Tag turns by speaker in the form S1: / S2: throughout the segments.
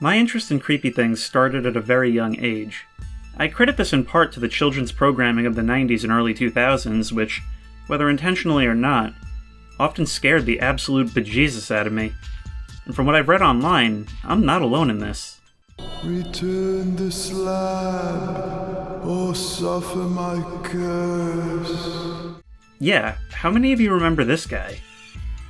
S1: My interest in creepy things started at a very young age. I credit this in part to the children's programming of the 90s and early 2000s, which, whether intentionally or not, often scared the absolute bejesus out of me. And from what I've read online, I'm not alone in this.
S2: Return the slab, or suffer my curse.
S1: Yeah, how many of you remember this guy?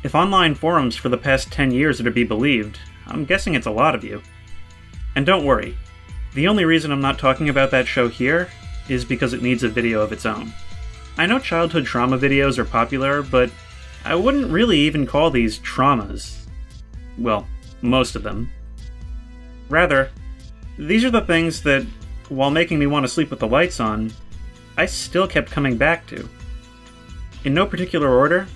S1: If online forums for the past 10 years are to be believed, I'm guessing it's a lot of you. And don't worry, the only reason I'm not talking about that show here is because it needs a video of its own. I know childhood trauma videos are popular, but I wouldn't really even call these traumas. Well, most of them. Rather, these are the things that, while making me want to sleep with the lights on, I still kept coming back to. In no particular order,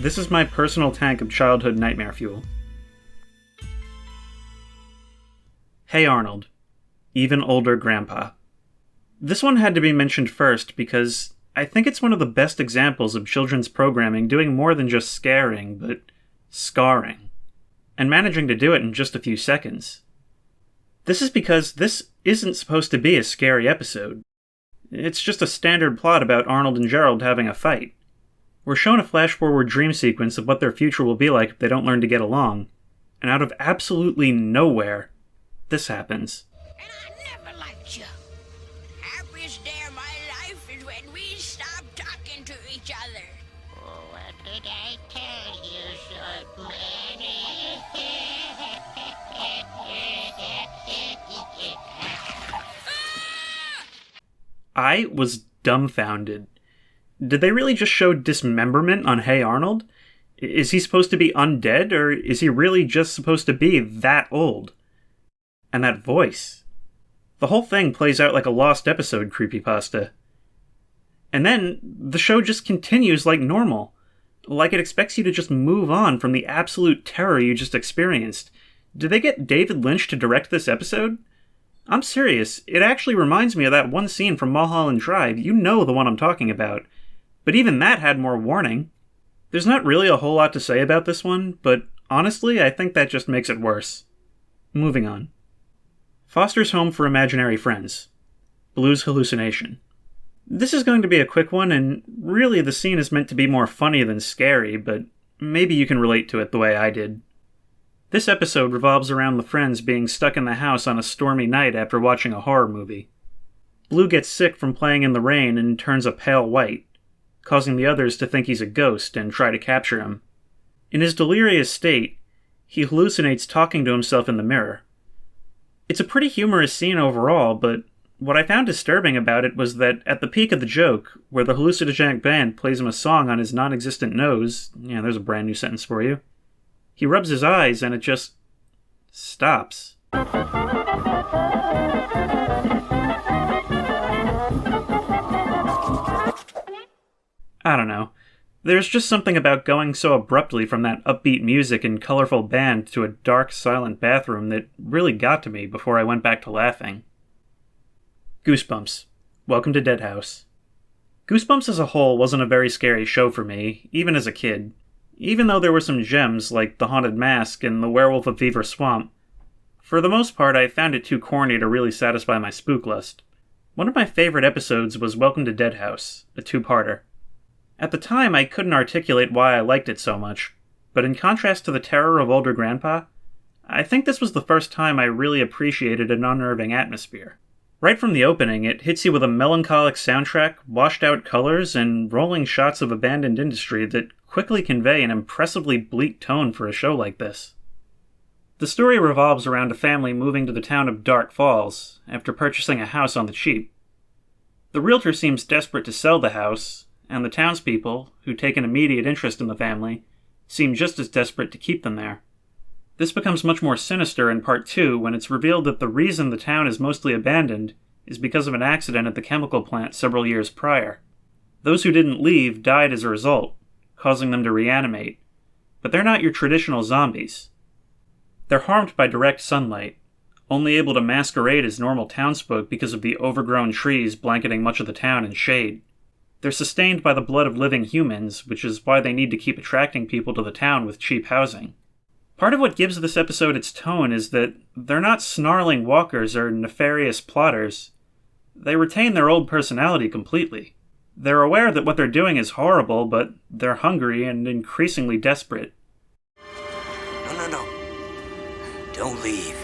S1: this is my personal tank of childhood nightmare fuel. Hey Arnold. Even older grandpa. This one had to be mentioned first because I think it's one of the best examples of children's programming doing more than just scaring, but scarring. And managing to do it in just a few seconds. This is because this isn't supposed to be a scary episode. It's just a standard plot about Arnold and Gerald having a fight. We're shown a flash-forward dream sequence of what their future will be like if they don't learn to get along. And out of absolutely nowhere, this happens.
S3: And I never liked you. Happiest day of my life is when we stop talking to each other. What did I tell you, short man?
S1: I was dumbfounded. Did they really just show dismemberment on Hey Arnold? Is he supposed to be undead, or is he really just supposed to be that old? And that voice. The whole thing plays out like a lost episode creepypasta. And then, the show just continues like normal. Like it expects you to just move on from the absolute terror you just experienced. Did they get David Lynch to direct this episode? I'm serious, it actually reminds me of that one scene from Mulholland Drive. You know the one I'm talking about. But even that had more warning. There's not really a whole lot to say about this one, but honestly, I think that just makes it worse. Moving on. Foster's Home for Imaginary Friends. Bloo's Hallucination. This is going to be a quick one, and really the scene is meant to be more funny than scary, but maybe you can relate to it the way I did. This episode revolves around the friends being stuck in the house on a stormy night after watching a horror movie. Bloo gets sick from playing in the rain and turns a pale white, causing the others to think he's a ghost and try to capture him. In his delirious state, he hallucinates talking to himself in the mirror. It's a pretty humorous scene overall, but what I found disturbing about it was that at the peak of the joke, where the hallucinogenic band plays him a song on his non-existent nose, yeah, there's a brand new sentence for you, he rubs his eyes and it just stops. I don't know. There's just something about going so abruptly from that upbeat music and colorful band to a dark, silent bathroom that really got to me before I went back to laughing. Goosebumps. Welcome to Dead House. Goosebumps as a whole wasn't a very scary show for me, even as a kid. Even though there were some gems like The Haunted Mask and The Werewolf of Beaver Swamp, for the most part I found it too corny to really satisfy my spook lust. One of my favorite episodes was Welcome to Dead House, a two-parter. At the time I couldn't articulate why I liked it so much, but in contrast to the terror of older grandpa, I think this was the first time I really appreciated an unnerving atmosphere. Right from the opening, it hits you with a melancholic soundtrack, washed-out colors, and rolling shots of abandoned industry that quickly convey an impressively bleak tone for a show like this. The story revolves around a family moving to the town of Dark Falls after purchasing a house on the cheap. The realtor seems desperate to sell the house, and the townspeople, who take an immediate interest in the family, seem just as desperate to keep them there. This becomes much more sinister in Part 2 when it's revealed that the reason the town is mostly abandoned is because of an accident at the chemical plant several years prior. Those who didn't leave died as a result, causing them to reanimate, but they're not your traditional zombies. They're harmed by direct sunlight, only able to masquerade as normal townsfolk because of the overgrown trees blanketing much of the town in shade. They're sustained by the blood of living humans, which is why they need to keep attracting people to the town with cheap housing. Part of what gives this episode its tone is that they're not snarling walkers or nefarious plotters. They retain their old personality completely. They're aware that what they're doing is horrible, but they're hungry and increasingly desperate.
S4: No. Don't leave.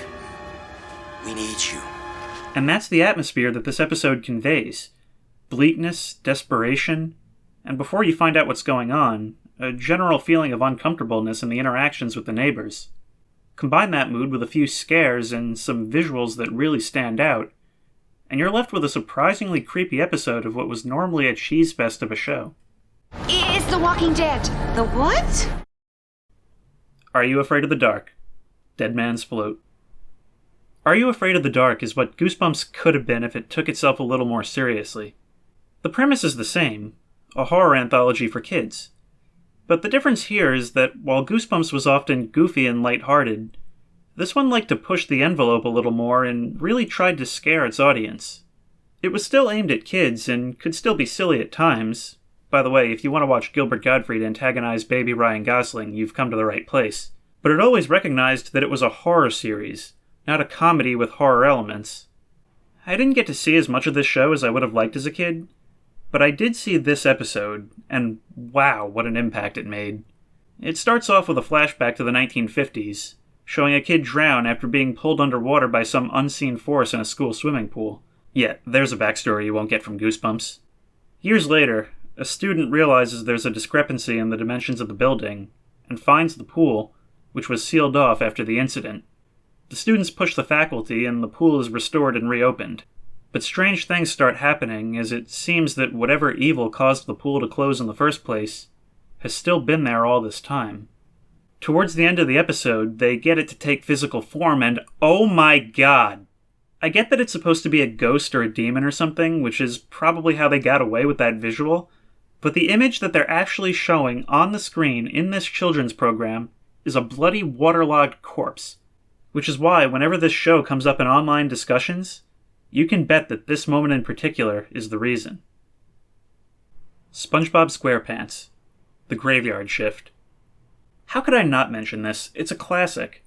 S4: We need you.
S1: And that's the atmosphere that this episode conveys. Bleakness, desperation, and before you find out what's going on, a general feeling of uncomfortableness in the interactions with the neighbors. Combine that mood with a few scares and some visuals that really stand out, and you're left with a surprisingly creepy episode of what was normally a cheese fest of a show.
S5: It's The Walking Dead. The what?
S1: Are You Afraid of the Dark? Dead Man's Float. Are You Afraid of the Dark is what Goosebumps could have been if it took itself a little more seriously. The premise is the same, a horror anthology for kids. But the difference here is that while Goosebumps was often goofy and lighthearted, this one liked to push the envelope a little more and really tried to scare its audience. It was still aimed at kids and could still be silly at times. By the way, if you want to watch Gilbert Gottfried antagonize baby Ryan Gosling, you've come to the right place. But it always recognized that it was a horror series, not a comedy with horror elements. I didn't get to see as much of this show as I would have liked as a kid, but I did see this episode, and wow, what an impact it made. It starts off with a flashback to the 1950s, showing a kid drown after being pulled underwater by some unseen force in a school swimming pool. Yeah, there's a backstory you won't get from Goosebumps. Years later, a student realizes there's a discrepancy in the dimensions of the building, and finds the pool, which was sealed off after the incident. The students push the faculty, and the pool is restored and reopened. But strange things start happening, as it seems that whatever evil caused the pool to close in the first place has still been there all this time. Towards the end of the episode, they get it to take physical form, and oh my god! I get that it's supposed to be a ghost or a demon or something, which is probably how they got away with that visual, but the image that they're actually showing on the screen in this children's program is a bloody waterlogged corpse, which is why whenever this show comes up in online discussions, you can bet that this moment in particular is the reason. SpongeBob SquarePants, The Graveyard Shift. How could I not mention this? It's a classic.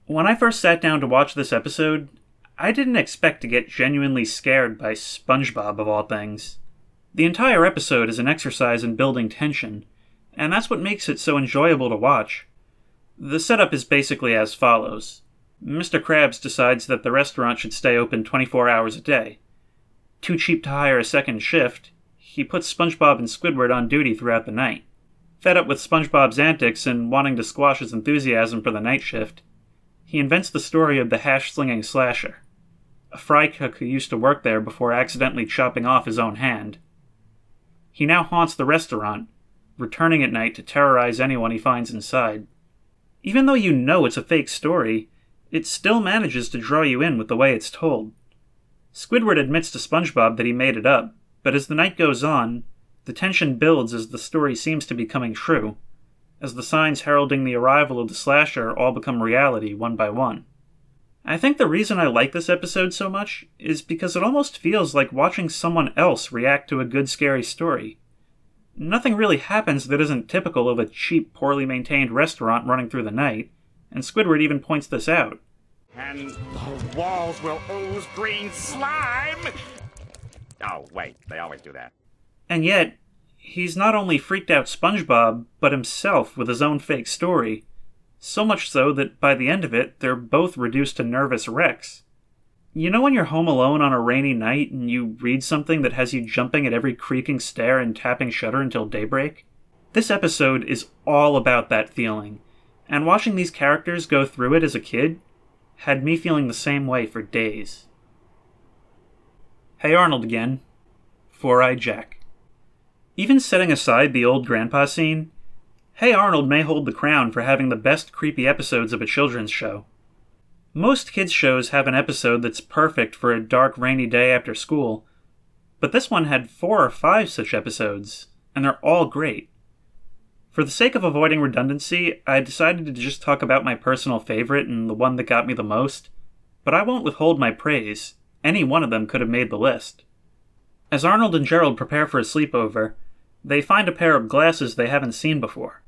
S1: When I first sat down to watch this episode, I didn't expect to get genuinely scared by SpongeBob of all things. The entire episode is an exercise in building tension, and that's what makes it so enjoyable to watch. The setup is basically as follows. Mr. Krabs decides that the restaurant should stay open 24 hours a day. Too cheap to hire a second shift, he puts SpongeBob and Squidward on duty throughout the night. Fed up with SpongeBob's antics and wanting to squash his enthusiasm for the night shift, he invents the story of the hash-slinging slasher, a fry cook who used to work there before accidentally chopping off his own hand. He now haunts the restaurant, returning at night to terrorize anyone he finds inside. Even though you know it's a fake story, it still manages to draw you in with the way it's told. Squidward admits to SpongeBob that he made it up, but as the night goes on, the tension builds as the story seems to be coming true, as the signs heralding the arrival of the slasher all become reality one by one. I think the reason I like this episode so much is because it almost feels like watching someone else react to a good scary story. Nothing really happens that isn't typical of a cheap, poorly maintained restaurant running through the night, and Squidward even points this out.
S6: And the walls will ooze green slime! Oh, wait, they always do that.
S1: And yet, he's not only freaked out SpongeBob, but himself with his own fake story. So much so that by the end of it, they're both reduced to nervous wrecks. You know when you're home alone on a rainy night and you read something that has you jumping at every creaking stair and tapping shutter until daybreak? This episode is all about that feeling, and watching these characters go through it as a kid had me feeling the same way for days. Hey Arnold again. Four-Eyed Jack. Even setting aside the old grandpa scene, Hey Arnold may hold the crown for having the best creepy episodes of a children's show. Most kids' shows have an episode that's perfect for a dark, rainy day after school, but this one had 4 or 5 such episodes, and they're all great. For the sake of avoiding redundancy, I decided to just talk about my personal favorite and the one that got me the most, but I won't withhold my praise. Any one of them could have made the list. As Arnold and Gerald prepare for a sleepover, they find a pair of glasses they haven't seen before.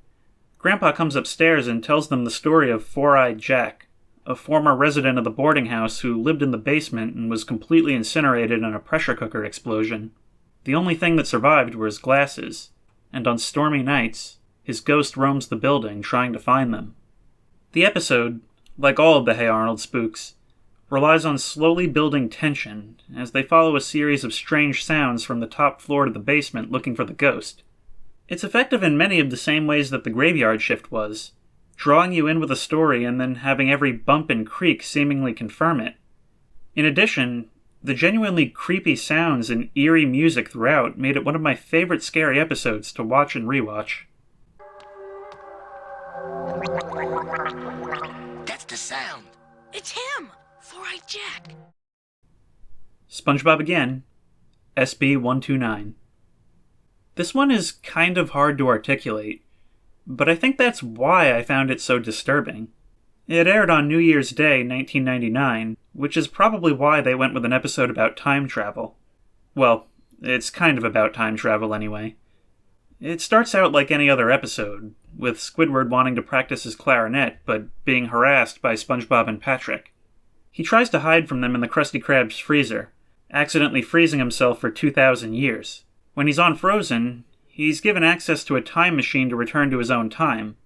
S1: Grandpa comes upstairs and tells them the story of Four-Eyed Jack, a former resident of the boarding house who lived in the basement and was completely incinerated in a pressure cooker explosion. The only thing that survived were his glasses, and on stormy nights, his ghost roams the building trying to find them. The episode, like all of the Hey Arnold spooks, relies on slowly building tension as they follow a series of strange sounds from the top floor to the basement looking for the ghost. It's effective in many of the same ways that the Graveyard Shift was, drawing you in with a story and then having every bump and creak seemingly confirm it. In addition, the genuinely creepy sounds and eerie music throughout made it one of my favorite scary episodes to watch and rewatch.
S4: That's the sound.
S3: It's him! Four-Eyed Jack!
S1: SpongeBob again, SB129. This one is kind of hard to articulate, but I think that's why I found it so disturbing. It aired on New Year's Day, 1999, which is probably why they went with an episode about time travel. Well, it's kind of about time travel anyway. It starts out like any other episode, with Squidward wanting to practice his clarinet, but being harassed by SpongeBob and Patrick. He tries to hide from them in the Krusty Krab's freezer, accidentally freezing himself for 2,000 years. When he's unfrozen, he's given access to a time machine to return to his own time.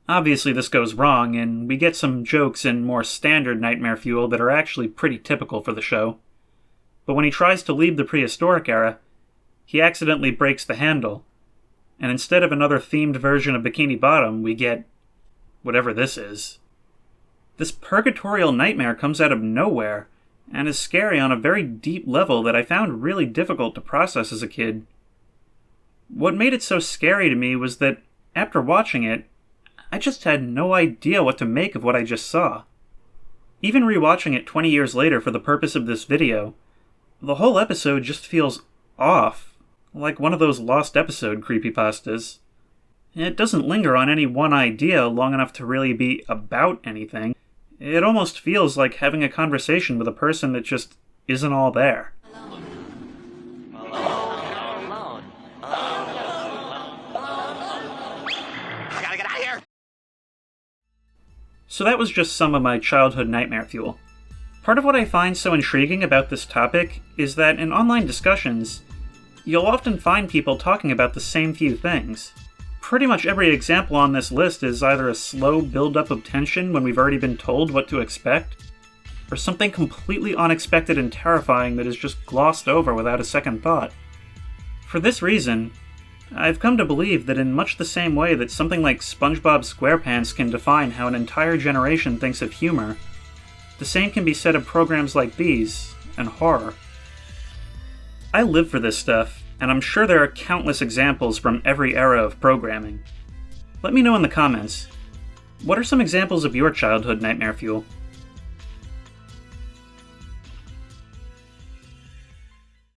S1: Obviously this goes wrong, and we get some jokes in more standard Nightmare Fuel that are actually pretty typical for the show. But when he tries to leave the prehistoric era, he accidentally breaks the handle, and instead of another themed version of Bikini Bottom, we get whatever this is. This purgatorial nightmare comes out of nowhere, and is scary on a very deep level that I found really difficult to process as a kid. What made it so scary to me was that, after watching it, I just had no idea what to make of what I just saw. Even rewatching it 20 years later for the purpose of this video, the whole episode just feels off, like one of those lost episode creepypastas. It doesn't linger on any one idea long enough to really be about anything. It almost feels like having a conversation with a person that just isn't all there. So that was just some of my childhood nightmare fuel. Part of what I find so intriguing about this topic is that in online discussions, you'll often find people talking about the same few things. Pretty much every example on this list is either a slow build-up of tension when we've already been told what to expect, or something completely unexpected and terrifying that is just glossed over without a second thought. For this reason, I've come to believe that in much the same way that something like SpongeBob SquarePants can define how an entire generation thinks of humor, the same can be said of programs like these, and horror. I live for this stuff, and I'm sure there are countless examples from every era of programming. Let me know in the comments, what are some examples of your childhood nightmare fuel?